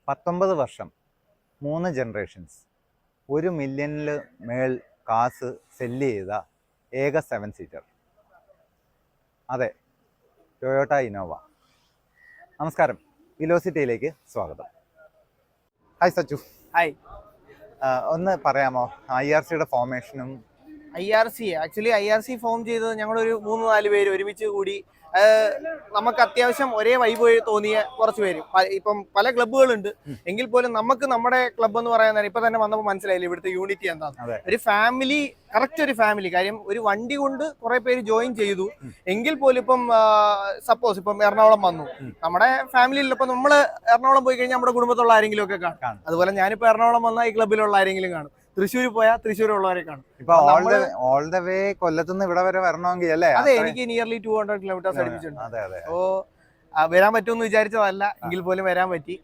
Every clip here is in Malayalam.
19 വർഷം 3 ജനറേഷൻസ് 1 മില്യണിൽ മേൽ കാസ് സെല്ല് ചെയ്ത ഏക 7 സീറ്റർ. അതെ, ടൊയോട്ട ഇന്നോവ. നമസ്കാരം, വിലോസിറ്റിയിലേക്ക് സ്വാഗതം. ഹായ് സച്ചു. ഹായ്. ഒന്ന് പറയാമോ IRCയുടെ ഫോർമേഷനും? IRC ഫോം ചെയ്തത് ഞങ്ങളൊരു 3-4 പേര് ഒരുമിച്ച് കൂടി. നമുക്ക് അത്യാവശ്യം ഒരേ വൈബ് തോന്നിയ കുറച്ച് പേര്. ഇപ്പം പല ക്ലബ്ബുകളുണ്ട്, എങ്കിൽ പോലും നമുക്ക് നമ്മുടെ ക്ലബ്ബ് എന്ന് പറയാൻ ഇപ്പൊ തന്നെ വന്നപ്പോൾ മനസ്സിലായില്ല ഇവിടുത്തെ യൂണിറ്റി എന്താണ്. ഒരു ഫാമിലി, കറക്റ്റ് ഒരു ഫാമിലി. കാര്യം ഒരു വണ്ടി കൊണ്ട് കുറെ പേര് ജോയിൻ ചെയ്തു. എങ്കിൽ പോലും ഇപ്പം സപ്പോസ് ഇപ്പം എറണാകുളം വന്നു, നമ്മുടെ ഫാമിലിയിൽ ഇപ്പൊ നമ്മള് എറണാകുളം പോയി കഴിഞ്ഞാൽ നമ്മുടെ കുടുംബത്തുള്ള ആരെങ്കിലും ഒക്കെ കാണും. അതുപോലെ ഞാനിപ്പോ എറണാകുളം വന്നാൽ ഈ ക്ലബ്ബിലുള്ള ആരെങ്കിലും കാണും. തൃശ്ശൂർ പോയാൽ തൃശ്ശൂരുള്ളവരെ കാണും. ഓൾ ദ വേ കൊല്ലത്തുനിന്ന് ഇവിടെ വരെ വരണമെങ്കിൽ അല്ലേ? അതെ, എനിക്ക് നിയർലി 200 കിലോമീറ്റേഴ്സ് അടുപ്പിച്ചിട്ടുണ്ട്. അപ്പോ വരാൻ പറ്റുമെന്ന് വിചാരിച്ചതല്ല, എങ്കിൽ പോലും വരാൻ പറ്റി.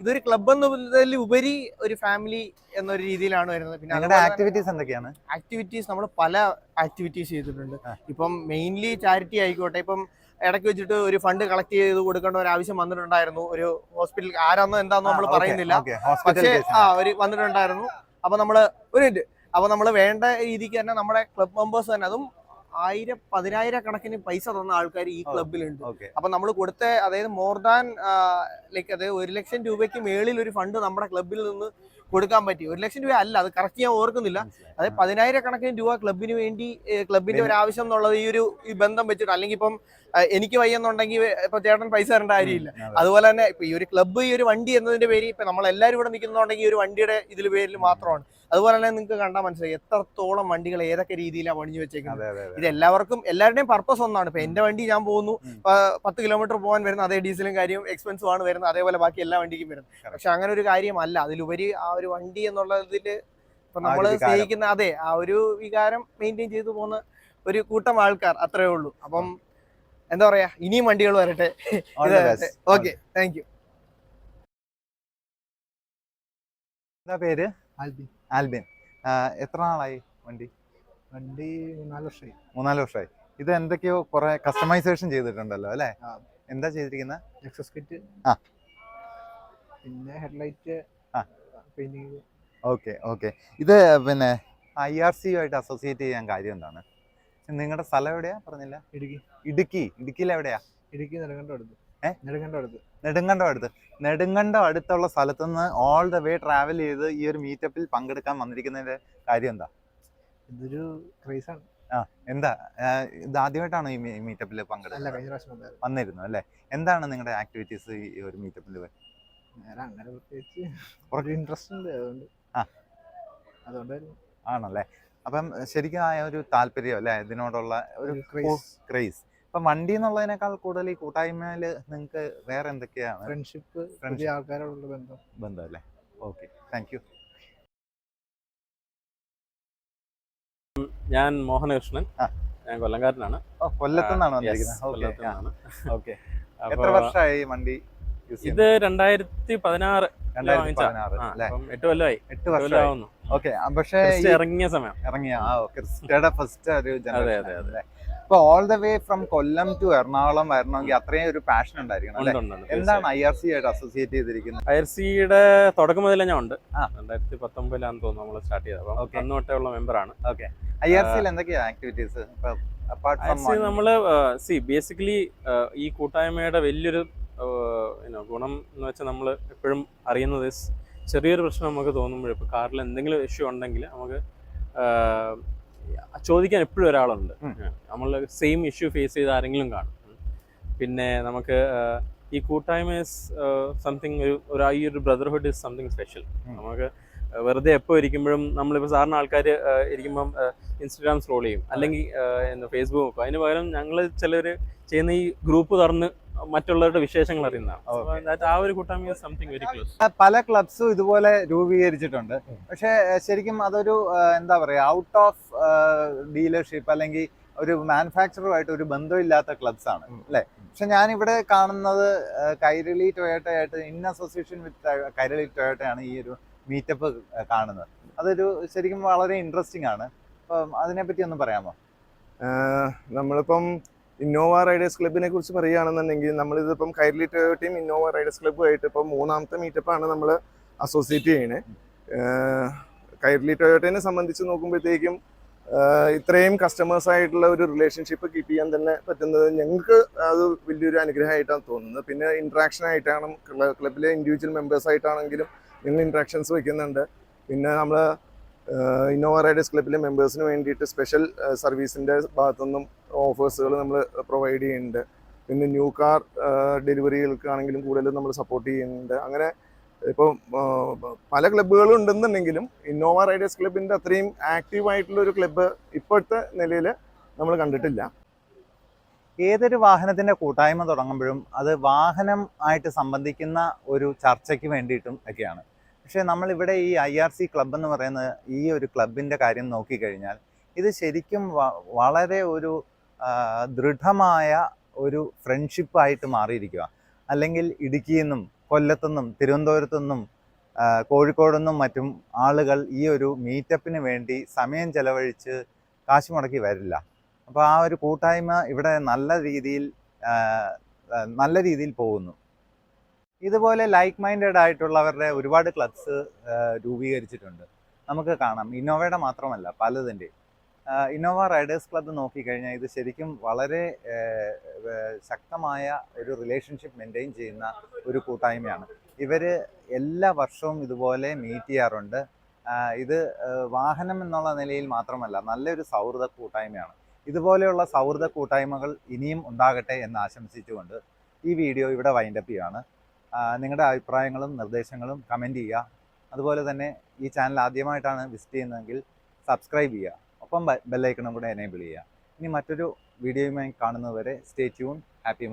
ഇതൊരു ക്ലബ് എന്നതിൽ ഉപരി ഒരു ഫാമിലി എന്നൊരു രീതിയിലാണ് വരുന്നത്. പിന്നെ ആക്ടിവിറ്റീസ് എന്തൊക്കെയാണ്? ആക്ടിവിറ്റീസ് നമ്മൾ പല ആക്ടിവിറ്റീസ് ചെയ്തിട്ടുണ്ട്. ഇപ്പം മെയിൻലി ചാരിറ്റി ആയിക്കോട്ടെ. ഇപ്പം ഇടയ്ക്ക് വെച്ചിട്ട് ഒരു ഫണ്ട് കളക്ട് ചെയ്ത് കൊടുക്കേണ്ട ഒരു ആവശ്യം വന്നിട്ടുണ്ടായിരുന്നു. ഒരു ഹോസ്പിറ്റൽ, ആരാന്നോ എന്താന്നോ നമ്മൾ പറയുന്നില്ല, പക്ഷേ ഒരു വന്നിട്ടുണ്ടായിരുന്നു. അപ്പൊ നമ്മള് വേണ്ട രീതിക്ക് തന്നെ നമ്മുടെ ക്ലബ് മെമ്പേഴ്സ് തന്നെ, അതും 1000-10,000 കണക്കിന് പൈസ തന്ന ആൾക്കാർ ഈ ക്ലബിലുണ്ട്. അപ്പൊ നമ്മൾ കൊടുത്ത, അതായത് മോർ ദാൻ അതായത് 1 ലക്ഷം രൂപയ്ക്ക് മേളിൽ ഒരു ഫണ്ട് നമ്മുടെ ക്ലബിൽ നിന്ന് കൊടുക്കാൻ പറ്റി. 1 ലക്ഷം രൂപ അല്ല, അത് കറക്റ്റ് ഞാൻ ഓർക്കുന്നില്ല. അതായത് 10,000 കണക്കിന് രൂപ ക്ലബിന് വേണ്ടി, ക്ലബിന്റെ ഒരു ആവശ്യം എന്നുള്ളത് ഈ ബന്ധം വെച്ചിട്ട്. അല്ലെങ്കിൽ ഇപ്പം എനിക്ക് വയ്യെന്നുണ്ടെങ്കിൽ ഇപ്പൊ ചേട്ടൻ പൈസ തരേണ്ട കാര്യമില്ല. അതുപോലെ തന്നെ ഇപ്പൊ ഈ ഒരു ക്ലബ്ബ്, ഈ ഒരു വണ്ടി എന്നതിന്റെ പേര്, ഇപ്പൊ നമ്മളെല്ലാവരും ഇവിടെ നിൽക്കുന്നുണ്ടെങ്കിൽ ഈ ഒരു വണ്ടിയുടെ ഇതിൽ പേരിൽ മാത്രമാണ്. അതുപോലെ തന്നെ നിങ്ങൾക്ക് കണ്ടാൽ മനസ്സിലായി എത്രത്തോളം വണ്ടികൾ ഏതൊക്കെ രീതിയിലാണ് പണിഞ്ഞു വെച്ചേക്കുന്നത്. ഇത് എല്ലാവരുടെയും പർപ്പസ് ഒന്നാണ്. ഇപ്പൊ എന്റെ വണ്ടി ഞാൻ പോകുന്നു, 10 കിലോമീറ്റർ പോകാൻ വരുന്ന അതേ ഡീസലും കാര്യവും എക്സ്പെൻസും ആണ് വരുന്നത്, അതേപോലെ ബാക്കി എല്ലാ വണ്ടിക്കും വരുന്നത്. പക്ഷെ അങ്ങനെ ഒരു കാര്യമല്ല. അതിലുപരി ആ ഒരു വണ്ടി എന്നുള്ളതില് ഇപ്പൊ നമ്മൾ സ്നേഹിക്കുന്ന അതെ ആ ഒരു വികാരം മെയിൻറ്റെയിൻ ചെയ്തു പോകുന്ന ഒരു കൂട്ടം ആൾക്കാർ, അത്രേ ഉള്ളൂ. അപ്പം എന്താ പറയാ, ഇനിയും വണ്ടികൾ വരട്ടെ. Okay, thank you. എന്താ പേര്? ആൽബിൻ. എത്ര നാളായി വണ്ടി? 3-4 വർഷമായി. ഇത് എന്തൊക്കെയോ കുറെ കസ്റ്റമൈസേഷൻ ചെയ്തിട്ടുണ്ടല്ലോ അല്ലേ? എന്താ ചെയ്തിരിക്കുന്നത്? എക്സസ് കിറ്റ്, പിന്നെ ഹെഡ്ലൈറ്റ്, പെയിന്റിംഗ്. ഓക്കെ. ഇത് പിന്നെ IRCയുമായിട്ട് അസോസിയേറ്റ് ചെയ്യാൻ കാര്യം എന്താണ്? നിങ്ങളുടെ സ്ഥലം എവിടെയാ പറഞ്ഞില്ല? ഇടുക്കിയിൽ എവിടെയാ? ഇടുക്കി നെടുങ്കണ്ടം അടുത്ത്. നെടുങ്കണ്ടം അടുത്തുള്ള സ്ഥലത്തുനിന്ന് ഓൾ ദ വേ ട്രാവൽ ചെയ്ത് ഈ ഒരു മീറ്റപ്പിൽ പങ്കെടുക്കാൻ വന്നിരിക്കുന്നതിന്റെ കാര്യം എന്താ? ഇതൊരു ക്രേസാണ്. എന്താ ഇത് ആദ്യമായിട്ടാണോ ഈ മീറ്റപ്പിൽ പങ്കെടുക്കുന്നത്? വന്നിരുന്നു അല്ലേ? എന്താണ് നിങ്ങളുടെ ആക്ടിവിറ്റീസ് ഈ ഒരു മീറ്റപ്പിൽ? അങ്ങനെ പ്രത്യേകിച്ച് ഇൻട്രസ്റ്റ് ഉണ്ട്, അതുകൊണ്ടായിരുന്നു. ആണല്ലേ? അപ്പം ശരിക്കും ആ ഒരു താല്പര്യം അല്ലേ ഇതിനോടുള്ള ഒരു ക്രേസ്. ഇപ്പം വണ്ടി എന്നുള്ളതിനേക്കാൾ കൂടുതൽ ഈ കൂട്ടായ്മയില് നിങ്ങൾക്ക് വേറെ എന്തൊക്കെയാണ്? ഫ്രണ്ട്ഷിപ്പ്, ആൾക്കാരോടുള്ള ബന്ധം അല്ലേ? Okay, thank you. ഞാൻ മോഹനകൃഷ്ണൻ, ഞാൻ കൊല്ലംകാരനാണ്. കൊല്ലത്തുനിന്നാണ് വന്നിരിക്കുന്നത്. ഓക്കെ. എത്ര വർഷമായി വണ്ടി? ഇത് 2016 8 കൊല്ലമായി. 8 വർഷമാവുന്നു. ഓക്കെ. പക്ഷേ ഇറങ്ങിയ ക്രിസ്റ്റയുടെ ഫസ്റ്റ് ഒരു ജനറേഷൻ. ഇപ്പൊ all the way from Kollam to Ernakulam വരണമെങ്കിൽ അത്രയും ഒരു പാഷൻ ഉണ്ടായിരിക്കണം. എന്താണ് IRCയായിട്ട് അസോസിയേറ്റ് ചെയ്തിരിക്കുന്നത്? IRCയുടെ തുടക്കം മുതലേ ഞാൻ ഉണ്ട്. 2019 തോന്നുന്നു നമ്മൾ സ്റ്റാർട്ട് ചെയ്തത്. അപ്പം അന്ന് തൊട്ടേ ഉള്ള മെമ്പറാണ്. ഓക്കെ. IRCയിൽ എന്തൊക്കെയാ ആക്ടിവിറ്റീസ്? നമ്മള് ബേസിക്കലി ഈ കൂട്ടായ്മയുടെ വലിയൊരു ഗുണം എന്ന് വെച്ചാൽ നമ്മൾ എപ്പോഴും അറിയുന്നത്, ചെറിയൊരു പ്രശ്നം നമുക്ക് തോന്നുമ്പോഴും, ഇപ്പോൾ കാറിൽ എന്തെങ്കിലും ഇഷ്യൂ ഉണ്ടെങ്കിൽ നമുക്ക് ചോദിക്കാൻ എപ്പോഴും ഒരാളുണ്ട്. നമ്മൾ സെയിം ഇഷ്യൂ ഫേസ് ചെയ്ത് ആരെങ്കിലും കാണും. പിന്നെ നമുക്ക് ഈ കൂട്ടായ്മ സംതിങ് ഈ ഒരു ബ്രദർഹുഡ് ഇസ് സംതിങ് സ്പെഷ്യൽ. നമുക്ക് വെറുതെ എപ്പോൾ ഇരിക്കുമ്പോഴും, നമ്മളിപ്പോൾ സാറിന് ആൾക്കാർ ഇരിക്കുമ്പം ഇൻസ്റ്റഗ്രാം സ്ക്രോൾ ചെയ്യും, അല്ലെങ്കിൽ ഫേസ്ബുക്ക് നോക്കും. അതിന് പകരം ഞങ്ങൾ ചിലർ ചെയ്യുന്ന ഈ ഗ്രൂപ്പ് തുറന്ന് മറ്റുള്ളവരുടെ വിശേഷങ്ങൾ അറിയുന്നതാണ്. ആ ഒരു കൂട്ടായ്മ സംതിങ് വെരി ക്ലോസ്. പല ക്ലബ്സും ഇതുപോലെ രൂപീകരിച്ചിട്ടുണ്ട്. പക്ഷെ ശരിക്കും അതൊരു എന്താ പറയാ, ഔട്ട് ഓഫ് ഡീലർഷിപ്പ് അല്ലെങ്കിൽ ഒരു മാനുഫാക്ചറുമായിട്ട് ഒരു ബന്ധമില്ലാത്ത ക്ലബ്സ് ആണ് അല്ലേ? പക്ഷെ ഞാനിവിടെ കാണുന്നത് കൈരളി ടൊയോട്ടയായിട്ട്, ഇൻ അസോസിയേഷൻ വിത്ത് കൈരളി ടൊയോട്ടയാണ് ഈ ഒരു മീറ്റപ്പ് കാണുന്നത്. അതൊരു ശരിക്കും വളരെ ഇൻട്രസ്റ്റിംഗ് ആണ്. അപ്പം അതിനെപ്പറ്റി ഒന്ന് പറയാമോ? നമ്മളിപ്പം ഇന്നോവ റൈഡേഴ്സ് ക്ലബിനെ കുറിച്ച് പറയുകയാണെന്നുണ്ടെങ്കിൽ നമ്മളിതിപ്പം കൈരളി ടൊയോട്ടയും ഇന്നോവ റൈഡേഴ്സ് ക്ലബ്ബുമായിട്ട് ഇപ്പം 3ാമത്തെ മീറ്റപ്പാണ് നമ്മൾ അസോസിയേറ്റ് ചെയ്യണേ. കൈരളി ടൊയോട്ടയെ സംബന്ധിച്ച് നോക്കുമ്പോഴത്തേക്കും ഇത്രയും കസ്റ്റമേഴ്സ് ആയിട്ടുള്ള ഒരു റിലേഷൻഷിപ്പ് കീപ്പ് ചെയ്യാൻ തന്നെ പറ്റുന്നത് ഞങ്ങൾക്ക് അത് വലിയൊരു അനുഗ്രഹമായിട്ടാണ് തോന്നുന്നത്. പിന്നെ ഇൻട്രാക്ഷൻ ആയിട്ടാണ് ക്ലബിലെ ഇൻഡിവിജ്വൽ മെമ്പേഴ്സ് ആയിട്ടാണെങ്കിലും ഞങ്ങൾ ഇൻട്രാക്ഷൻസ് വയ്ക്കുന്നുണ്ട്. പിന്നെ നമ്മൾ ഇന്നോവ റൈഡേഴ്സ് ക്ലബിലെ മെമ്പേഴ്സിന് വേണ്ടിയിട്ട് സ്പെഷ്യൽ സർവീസിൻ്റെ ഭാഗത്തുനിന്നും ഓഫേഴ്സുകൾ നമ്മൾ പ്രൊവൈഡ് ചെയ്യുന്നുണ്ട്. പിന്നെ ന്യൂ കാർ ഡെലിവറികൾക്കാണെങ്കിലും കൂടുതലും നമ്മൾ സപ്പോർട്ട് ചെയ്യുന്നുണ്ട്. അങ്ങനെ ഇപ്പോൾ പല ക്ലബ്ബുകളും ഉണ്ടെന്നുണ്ടെങ്കിലും ഇന്നോവ റൈഡേഴ്സ് ക്ലബിൻ്റെ അത്രയും ആക്റ്റീവ് ആയിട്ടുള്ള ഒരു ക്ലബ്ബ് ഇപ്പോഴത്തെ നിലയിൽ നമ്മൾ കണ്ടിട്ടില്ല. ഏതൊരു വാഹനത്തിന്റെ കൂട്ടായ്മ തുടങ്ങുമ്പോഴും അത് വാഹനം ആയിട്ട് സംബന്ധിക്കുന്ന ഒരു ചർച്ചയ്ക്ക് വേണ്ടിയിട്ടും ഒക്കെയാണ്. പക്ഷേ നമ്മളിവിടെ ഈ IRC ക്ലബ്ബ് എന്ന് പറയുന്ന ഈ ഒരു ക്ലബിൻ്റെ കാര്യം നോക്കിക്കഴിഞ്ഞാൽ ഇത് ശരിക്കും വളരെ ഒരു ദൃഢമായ ഒരു ഫ്രണ്ട്ഷിപ്പായിട്ട് മാറിയിരിക്കുക. അല്ലെങ്കിൽ ഇടുക്കിയിൽ നിന്നും കൊല്ലത്തു നിന്നും തിരുവനന്തപുരത്തു നിന്നും കോഴിക്കോട് നിന്നും മറ്റും ആളുകൾ ഈ ഒരു മീറ്റപ്പിന് വേണ്ടി സമയം ചെലവഴിച്ച് കാശ് മുടക്കി വരില്ല. അപ്പോൾ ആ ഒരു കൂട്ടായ്മ ഇവിടെ നല്ല രീതിയിൽ പോകുന്നു. ഇതുപോലെ ലൈക്ക് മൈൻഡഡ് ആയിട്ടുള്ളവരുടെ ഒരുപാട് ക്ലബ്സ് രൂപീകരിച്ചിട്ടുണ്ട്. നമുക്ക് കാണാം, ഇന്നോവയുടെ മാത്രമല്ല പലതിൻ്റെ. ഇന്നോവ റൈഡേഴ്സ് ക്ലബ്ബ് നോക്കിക്കഴിഞ്ഞാൽ ഇത് ശരിക്കും വളരെ ശക്തമായ ഒരു റിലേഷൻഷിപ്പ് മെയിൻറ്റെയിൻ ചെയ്യുന്ന ഒരു കൂട്ടായ്മയാണ്. ഇവർ എല്ലാ വർഷവും ഇതുപോലെ മീറ്റ് ചെയ്യാറുണ്ട്. ഇത് വാഹനം എന്നുള്ള നിലയിൽ മാത്രമല്ല, നല്ലൊരു സൗഹൃദ കൂട്ടായ്മയാണ്. ഇതുപോലെയുള്ള സൗഹൃദ കൂട്ടായ്മകൾ ഇനിയും ഉണ്ടാകട്ടെ എന്ന് ആശംസിച്ചുകൊണ്ട് ഈ വീഡിയോ ഇവിടെ വൈൻഡപ്പ് ചെയ്യുകയാണ്. നിങ്ങളുടെ അഭിപ്രായങ്ങളും നിർദ്ദേശങ്ങളും കമൻറ്റ് ചെയ്യുക. അതുപോലെ തന്നെ ഈ ചാനൽ ആദ്യമായിട്ടാണ് വിസിറ്റ് ചെയ്യുന്നതെങ്കിൽ സബ്സ്ക്രൈബ് ചെയ്യുക. ഒപ്പം ബെല്ലൈക്കണും കൂടെ എനേബിൾ ചെയ്യുക. ഇനി മറ്റൊരു വീഡിയോയുമായി കാണുന്നതുവരെ സ്റ്റേ ട്യൂൺ. Happy morning.